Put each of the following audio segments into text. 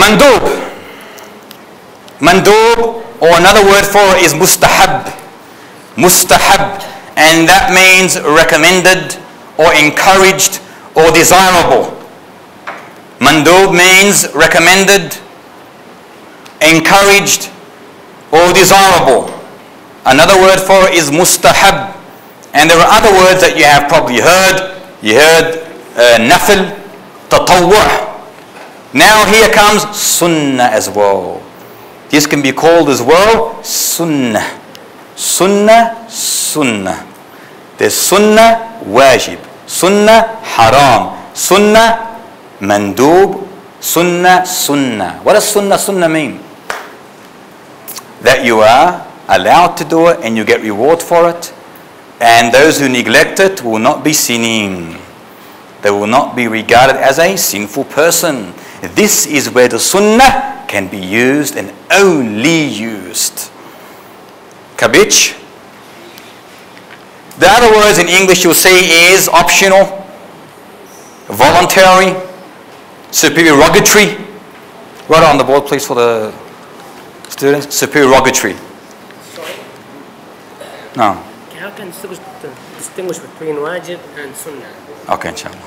Mandoob. Mandoob, or another word for it is Mustahab. Mustahab, and that means recommended or encouraged or desirable. Mandoob means recommended, encouraged or desirable. Another word for it is Mustahab. And there are other words that you have probably heard. You heard Nafilah, Tatawwuk. Now here comes Sunnah as well. This can be called as well Sunnah. Sunnah, Sunnah. There's Sunnah Wajib, Sunnah Haram, Sunnah Mandoob, Sunnah Sunnah. What does Sunnah Sunnah mean? That you are allowed to do it and you get reward for it. And those who neglect it will not be sinning. They will not be regarded as a sinful person. This is where the Sunnah can be used and only used. Kabich. The other words in English you'll see is optional, voluntary, supererogatory. Write it on the board please for the students. Supererogatory. Sorry? No. How can you distinguish between wajib and sunnah? Okay, inshallah.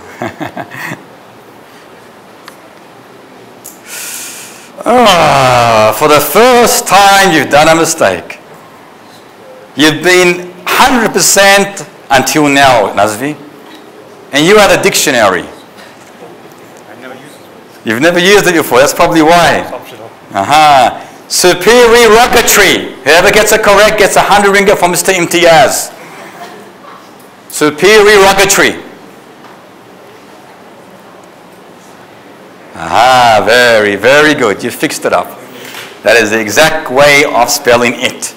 For the first time you've done a mistake. You've been 100% until now, Nazvi. And you had a dictionary. I've never used it. You've never used it before, that's probably why. It's optional. Supererogatory. Whoever gets it correct gets 100 ringgit from Mr. Imtiyaz. Supererogatory. Very, very good. You fixed it up. That is the exact way of spelling it.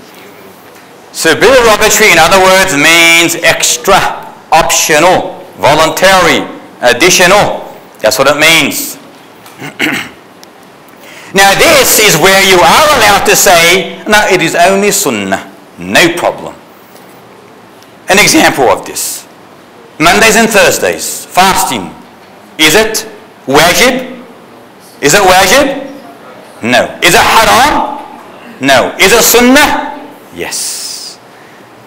Supererogatory, in other words, means extra, optional, voluntary, additional. That's what it means. Now this is where you are allowed to say, no, it is only sunnah. No problem. An example of this. Mondays and Thursdays, fasting. Is it wajib? Is it wajib? No. Is it haram? No. Is it sunnah? Yes.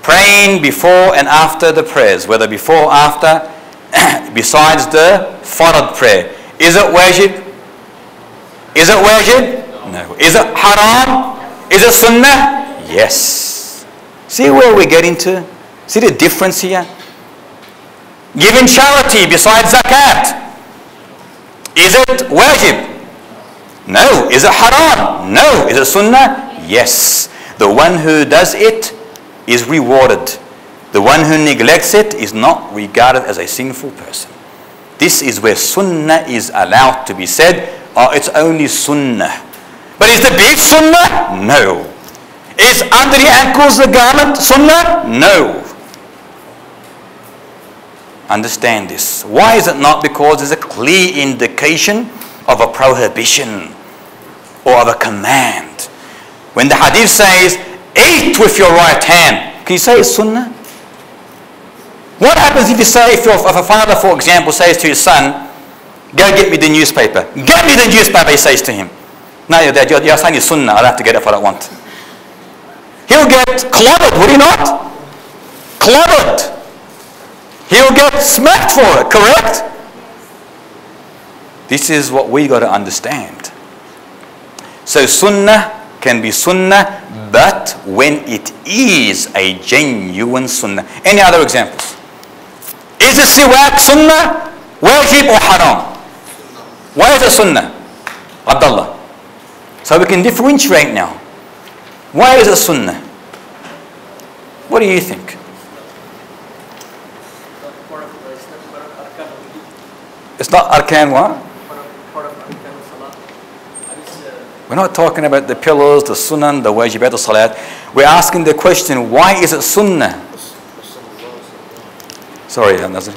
Praying before and after the prayers, whether before or after, besides the farad prayer. Is it wajib? Is it wajib? No. Is it haram? Is it sunnah? Yes. See where we're getting to? See the difference here? Giving charity besides zakat. Is it wajib? No. Is it haram? No. Is it sunnah? Yes. The one who does it is rewarded. The one who neglects it is not regarded as a sinful person. This is where sunnah is allowed to be said. Oh, it's only sunnah. But is the beard sunnah? No. Is under the ankles the garment sunnah? No. Understand this. Why is it not? Because there's a clear indication of a prohibition or of a command. When the hadith says, eat with your right hand, can you say it's sunnah? What happens if you say, if a father, for example, says to his son, go get me the newspaper. Get me the newspaper, he says to him. No, Dad, your son is sunnah. I'll have to get it if I don't want. He'll get clobbered, would he not? Clobbered. He'll get smacked for it, correct? This is what we got to understand. So sunnah can be sunnah, but when it is a genuine sunnah. Any other examples? Is it siwak sunnah, wajib or haram? Why is it sunnah? Abdullah. So we can differentiate now. Why is it sunnah? What do you think? It's not arkan what? We're not talking about the pillars, the sunan, the wajibat, the salat. We're asking the question, why is it sunnah? Sorry, Nazir.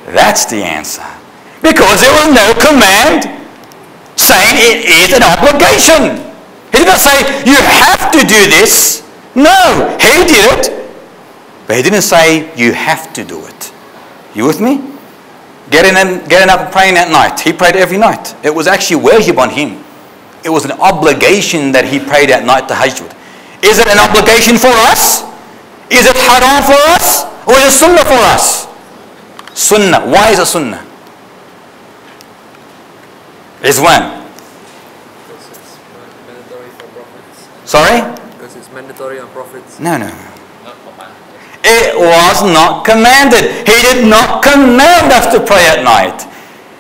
That's the answer. Because there was no command saying it is an obligation. He didn't say, you have to do this. No, he did it. But he didn't say, you have to do it. You with me? getting up and praying at night. He prayed every night. It was actually wajib on him. It was an obligation that he prayed at night, tahajjud. Is it an obligation for us? Is it haram for us? Or is it sunnah for us? Sunnah. Why is it sunnah? Rizwan. Because it's mandatory for prophets. Sorry? Because it's mandatory on prophets. No. It was not commanded. He did not command us to pray at night.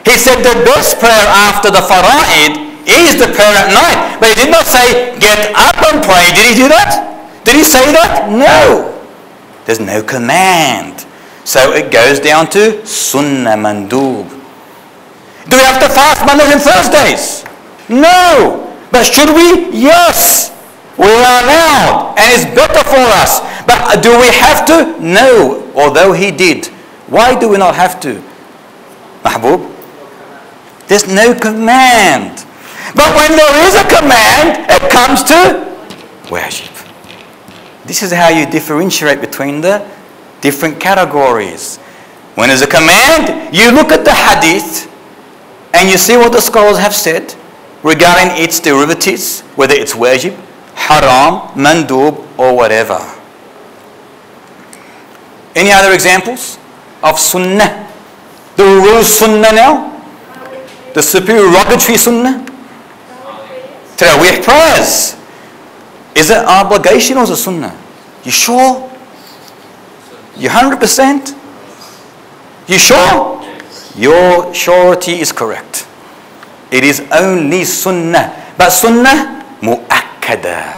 He said the best prayer after the fara'id is the prayer at night. But he did not say, get up and pray. Did he do that? Did he say that? No. There's no command. So it goes down to Sunnah Mandoob. Do we have to fast Mondays and Thursdays? No. But should we? Yes. We are allowed. And it's better for us. But do we have to? No. Although he did. Why do we not have to? Mahbub? There's no command. But when there is a command, it comes to worship. This is how you differentiate between the different categories. When there's a command, you look at the hadith and you see what the scholars have said regarding its derivatives, whether it's wajib, haram, mandoob, or whatever. Any other examples of sunnah? The rule sunnah now? The supererogatory sunnah? Tarawih prayers. Is it obligation or is it sunnah? You sure? You 100%? You sure? Your surety is correct. It is only sunnah. But sunnah mu'akkada.